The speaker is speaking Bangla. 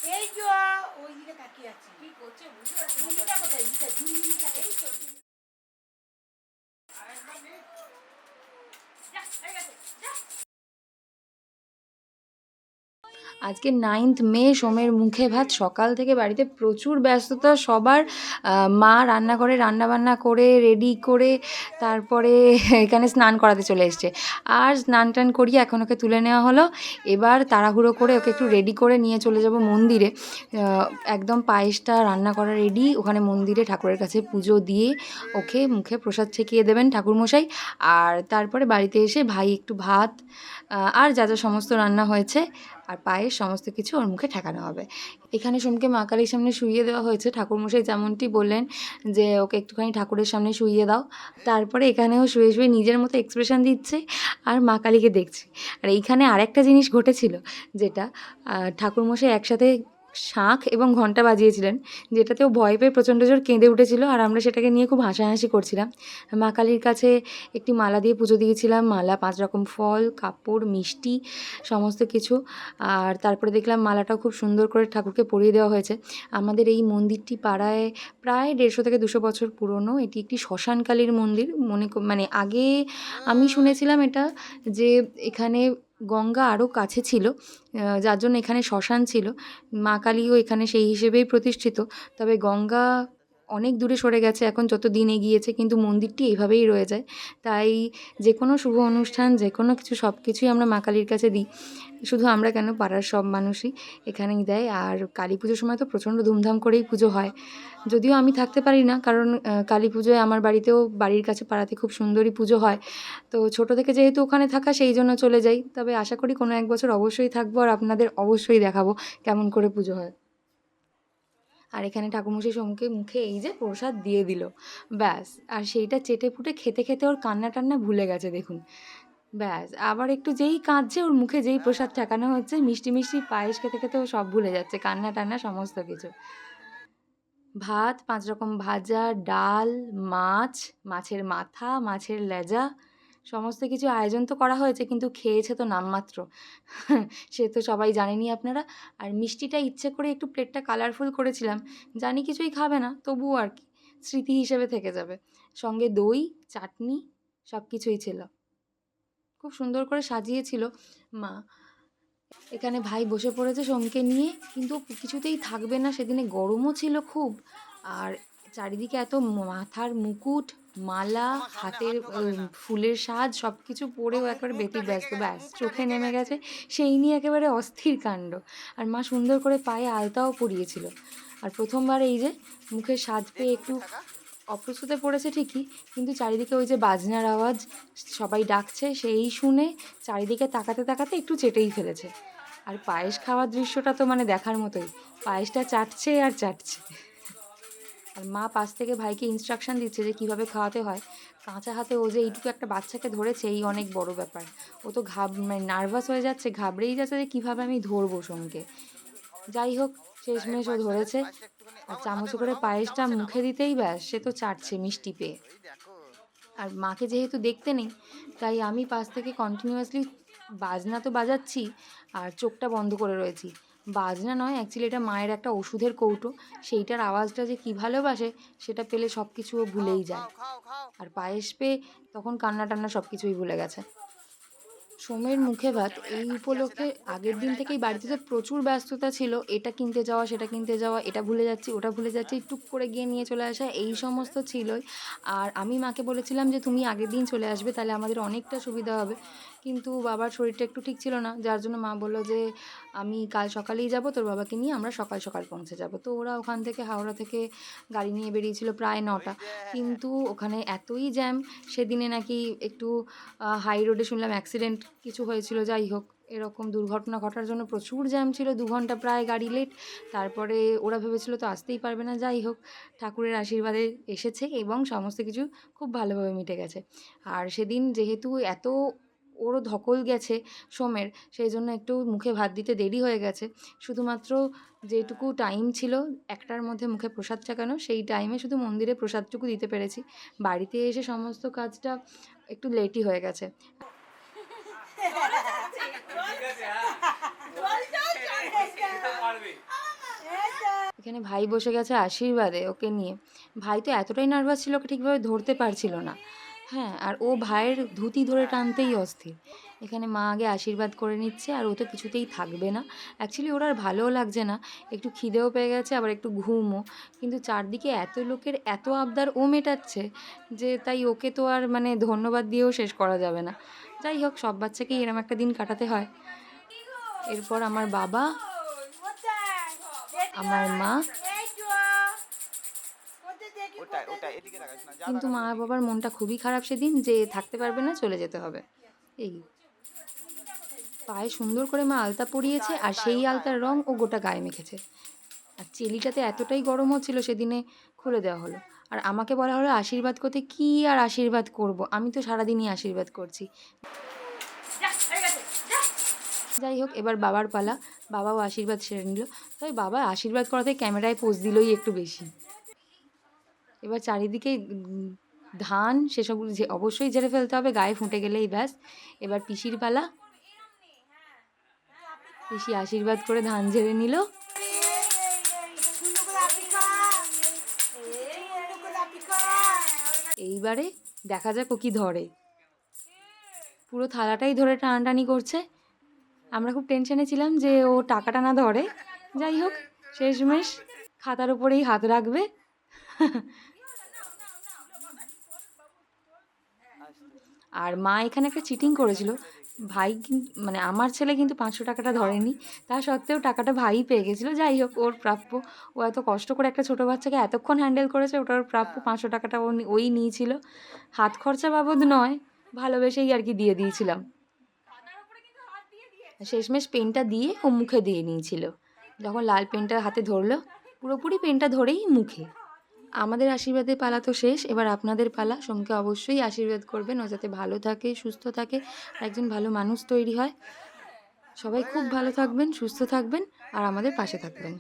এই যে ওইদিকে তাকিয়ে আছে, কি করছে বুঝতে পারছি না। ঝুড়িটা কোথায়? ঝুড়িটা এই তো। আরেকবার নে। যা, হয়ে গেছে, যা। আজকে 9th মে, সোমের মুখে ভাত। সকাল থেকে বাড়িতে প্রচুর ব্যস্ততা সবার। মা রান্নাঘরে রান্নাবান্না করে রেডি করে তারপরে এখানে স্নান করাতে চলে এসছে। আর স্নান টান করিয়ে এখন ওকে তুলে নেওয়া হলো। এবার তাড়াহুড়ো করে ওকে একটু রেডি করে নিয়ে চলে যাব মন্দিরে। একদম পায়েসটা রান্না করা রেডি, ওখানে মন্দিরে ঠাকুরের কাছে পুজো দিয়ে ওকে মুখে প্রসাদ ছেঁকিয়ে দেবেন ঠাকুরমশাই। আর তারপরে বাড়িতে এসে ভাই একটু ভাত আর যা যা সমস্ত রান্না হয়েছে আর পায়েস সমস্ত কিছু ওর মুখে ঠেকানো হবে। এখানে সোমকে মা কালীর সামনে শুইয়ে দেওয়া হয়েছে। ঠাকুরমশাই যেমনটি বললেন যে ওকে একটুখানি ঠাকুরের সামনে শুইয়ে দাও। তারপরে এখানেও শুয়ে শুয়ে নিজের মতো এক্সপ্রেশন দিচ্ছে আর মা কালীকে দেখছে। আর এইখানে আরেকটা জিনিস ঘটেছিল, যেটা ঠাকুরমশাই একসাথে শাঁখ এবং ঘণ্টা বাজিয়েছিলেন, যেটাতেও ভয় পেয়ে প্রচণ্ড জোর কেঁদে উঠেছিল। আর আমরা সেটাকে নিয়ে খুব হাসাহাসি করছিলাম। মা কালীর কাছে একটি মালা দিয়ে পুজো দিয়েছিলাম। মালা 5 রকম ফল, কাপড়, মিষ্টি সমস্ত কিছু। আর তারপরে দেখলাম মালাটাও খুব সুন্দর করে ঠাকুরকে পরিয়ে দেওয়া হয়েছে। আমাদের এই মন্দিরটি পাড়ায় প্রায় 150 থেকে 200 বছর পুরনো। এটি একটি শ্মশানকালীর মন্দির। মানে আগে আমি শুনেছিলাম এটা, যে এখানে গঙ্গা আরও কাছে ছিল, যার জন্য এখানে শ্মশান ছিল। মা কালীও এখানে সেই হিসেবেই প্রতিষ্ঠিত। তবে গঙ্গা অনেক দূরে সরে গেছে এখন যত দিন এগিয়েছে, কিন্তু মন্দিরটি এইভাবেই রয়ে যায়। তাই যে কোনো শুভ অনুষ্ঠান, যে কোনো কিছু সব কিছুই আমরা মা কালীর কাছে দিই। শুধু আমরা কেন, পাড়ার সব মানুষই এখানেই দেয়। আর কালী পুজোর সময় তো প্রচণ্ড ধুমধাম করেই পুজো হয়। যদিও আমি থাকতে পারি না, কারণ কালী পুজোয় আমার বাড়িতেও, বাড়ির কাছে পাড়াতে খুব সুন্দরই পুজো হয়। তো ছোটো থেকে যেহেতু ওখানে থাকা, সেই জন্য চলে যাই। তবে আশা করি কোনো এক বছর অবশ্যই থাকবো আর আপনাদের অবশ্যই দেখাবো কেমন করে পুজো হয়। আর এখানে ঠাকুরমশাই সোমকে মুখে এই যে প্রসাদ দিয়ে দিল, ব্যাস। আর সেইটা চেটেপুটে খেতে খেতে ওর কান্না টান্না ভুলে গেছে দেখুন। ব্যাস, আবার একটু যেই কাঁদছে, ওর মুখে যেই প্রসাদ ঠেকানো হচ্ছে, মিষ্টি মিষ্টি পায়েস খেতে খেতে ও সব ভুলে যাচ্ছে, কান্না টান্না সমস্ত কিছু। ভাত, 5 রকম ভাজা, ডাল, মাছ, মাছের মাথা, মাছের লেজা, সমস্ত কিছু আয়োজন তো করা হয়েছে, কিন্তু খেয়েছে তো নামমাত্র। সে তো সবাই জানেনই আপনারা। আর মিষ্টিটা ইচ্ছে করে একটু প্লেটটা কালারফুল করেছিলাম। জানি কিছুই খাবে না, তবুও আর কি, স্মৃতি হিসেবে থেকে যাবে। সঙ্গে দই, চাটনি সব কিছুই ছিল। খুব সুন্দর করে সাজিয়েছিল মা। এখানে ভাই বসে পড়েছে সোমকে নিয়ে, কিন্তু ও কিছুতেই থাকবে না। সেদিনে গরমও ছিল খুব। আর চারিদিকে এত মাথার মুকুট, মালা, হাতের ফুলের সাজ সব কিছু পরেও একেবারে ব্যতিব্যস্ত। ব্যাস, চোখে নেমে গেছে, সেই নিয়ে একেবারে অস্থির কাণ্ড। আর মা সুন্দর করে পায়ে আলতাও পরিয়েছিল। আর প্রথমবার এই যে মুখের সাজ পেয়ে একটু অপ্রস্তুতে পড়েছে ঠিকই, কিন্তু চারিদিকে ওই যে বাজনার আওয়াজ, সবাই ডাকছে, সেই শুনে চারিদিকে তাকাতে তাকাতে একটু চেটেই ফেলেছে। আর পায়েস খাওয়ার দৃশ্যটা তো মানে দেখার মতোই। পায়েসটা চাটছে আর চাটছে। আর মা পাশ থেকে ভাইকে ইনস্ট্রাকশন দিচ্ছে যে কীভাবে খাওয়াতে হয়। কাঁচা হাতে ও যে এইটুকু একটা বাচ্চাকে ধরেছে, এই অনেক বড় ব্যাপার। ও তো মানে নার্ভাস হয়ে যাচ্ছে, ঘাবড়েই যাচ্ছে যে কীভাবে আমি ধরবো সোমকে। যাই হোক, শেষমেশ ও ধরেছে। আর চামচে করে পায়েসটা মুখে দিতেই ব্যাস, সে তো চাটছে মিষ্টি পেয়ে। আর মাকে যেহেতু দেখতে নেই, তাই আমি পাশ থেকে কন্টিনিউয়াসলি বাজনা তো বাজাচ্ছি আর চোখটা বন্ধ করে রয়েছি। বাজনা নয়, অ্যাকচুয়ালি এটা মায়ের একটা ওষুধের কৌটো। সেইটার আওয়াজটা যে কী ভালোবাসে, সেটা পেলে সব কিছু ও ভুলেই যায়। আর পায়েস পেয়ে তখন কান্না টান্না সব কিছুই ভুলে গেছে। সোমের মুখে ভাত এই উপলক্ষে আগের দিন থেকেই বাড়িতে তো প্রচুর ব্যস্ততা ছিল। এটা কিনতে যাওয়া, সেটা কিনতে যাওয়া, এটা ভুলে যাচ্ছি, ওটা ভুলে যাচ্ছি, টুক করে গিয়ে নিয়ে চলে আসা, এই সমস্ত ছিলই। আর আমি মাকে বলেছিলাম যে তুমি আগের দিন চলে আসবে, তাহলে আমাদের অনেকটা সুবিধা হবে। কিন্তু বাবার শরীরটা একটু ঠিক ছিল না, যার জন্য মা বললো যে আমি কাল সকালেই যাব, তোর বাবাকে নিয়ে আমরা সকাল সকাল পৌঁছে যাব। তো ওরা ওখান থেকে, হাওড়া থেকে গাড়ি নিয়ে বেরিয়েছিল প্রায় 9টা। কিন্তু ওখানে এতই জ্যাম, সেদিনে নাকি একটু হাই রোডে শুনলাম অ্যাক্সিডেন্ট কিছু হয়েছিল। যাই হোক, এরকম দুর্ঘটনা ঘটার জন্য প্রচুর জ্যাম ছিল, 2 ঘন্টা প্রায় গাড়ি লেট। তারপরে ওরা ভেবেছিল তো আসতেই পারবে না। যাই হোক, ঠাকুরের আশীর্বাদে এসেছে এবং সমস্ত কিছু খুব ভালোভাবে মিটে গেছে। আর সেদিন যেহেতু এত ওরও ধকল গেছে সোমের, সেই জন্য একটু মুখে ভাত দিতে দেরি হয়ে গেছে। শুধুমাত্র যেটুকু টাইম ছিল 1টার মধ্যে মুখে প্রসাদ চাকানো, সেই টাইমে শুধু মন্দিরে প্রসাদটুকু দিতে পেরেছি। বাড়িতে এসে সমস্ত কাজটা একটু লেটই হয়ে গেছে। এখানে ভাই বসে গেছে আশীর্বাদে ওকে নিয়ে। ভাই তো এতটাই নার্ভাস ছিল, ওকে ঠিকভাবে ধরতে পারছিল না। হ্যাঁ, আর ও ভাইয়ের ধুতি ধরে টানতেই অস্থির। এখানে মা আগে আশীর্বাদ করে নিচ্ছে, আর ও তো কিছুতেই থাকবে না। অ্যাকচুয়ালি ওর আর ভালোও লাগছে না, একটু খিদেও পেয়ে গেছে, আবার একটু ঘুমও। কিন্তু চারদিকে এত লোকের এত আবদার ও মেটাচ্ছে যে তাই ওকে তো আর মানে ধন্যবাদ দিয়েও শেষ করা যাবে না। যাই হোক, সব বাচ্চাকেই এরম একটা দিন কাটাতে হয়। এরপর আমার বাবা, আমার মা, কিন্তু মা বাবার মনটা খুবই খারাপ সেদিন, যে থাকতে পারবে না, চলে যেতে হবে। এই পায়ে সুন্দর করে মা আলতা পরিয়েছে, আর সেই আলতার রং ও গোটা গায়ে মেখেছে। আর চেলিটাতে এতটাই গরম হচ্ছিল সেদিনে, খুলে দেওয়া হলো। আর আমাকে বলা হলো আশীর্বাদ করতে। কি আর আশীর্বাদ করব, আমি তো সারাদিনই আশীর্বাদ করছি। যাই হোক, এবার বাবার পালা। বাবাও আশীর্বাদ সেরে নিল। তবে বাবা আশীর্বাদ করাতে ক্যামেরায় পোজ দিলই একটু বেশি। এবার চারিদিকে ধান সেসব যে অবশ্যই ঝেড়ে ফেলতে হবে, গায়ে ফুটে গেলেই ব্যাস। এবার পিসির পালা। পিসি আশীর্বাদ করে ধান ঝেড়ে নিল। এইবারে দেখা যাক ও কি ধরে। পুরো থালাটাই ধরে টানাটানি করছে। আমরা খুব টেনশনে ছিলাম যে ও টাকাটা না ধরে। যাই হোক, শেষমেশ খাতার উপরেই হাত রাখবে। আর মা এখানে একটা চিটিং করেছিল। ভাই কিন্তু মানে আমার ছেলে কিন্তু 500 টাকাটা ধরেনি, তা সত্ত্বেও টাকাটা ভাই পেয়ে গেছিলো। যাই হোক, ওর প্রাপ্য। ও এত কষ্ট করে একটা ছোটো বাচ্চাকে এতক্ষণ হ্যান্ডেল করেছে, ওটার প্রাপ্য 500 টাকাটা ওই নিয়েছিল। হাত খরচা বাবদ নয়, ভালোবেসেই আর কি দিয়ে দিয়েছিলাম। শেষমেশ পেনটা দিয়ে ও মুখে দিয়ে নিয়েছিল। যখন লাল পেনটা হাতে ধরলো, পুরোপুরি পেনটা ধরেই মুখে। আমাদের আশীর্বাদের পালা তো শেষ, এবার আপনাদের পালা। সোমকে অবশ্যই আশীর্বাদ করবেন, ও যাতে ভালো থাকে, সুস্থ থাকে, আর একজন ভালো মানুষ তৈরি হয়। সবাই খুব ভালো থাকবেন, সুস্থ থাকবেন, আর আমাদের পাশে থাকবেন।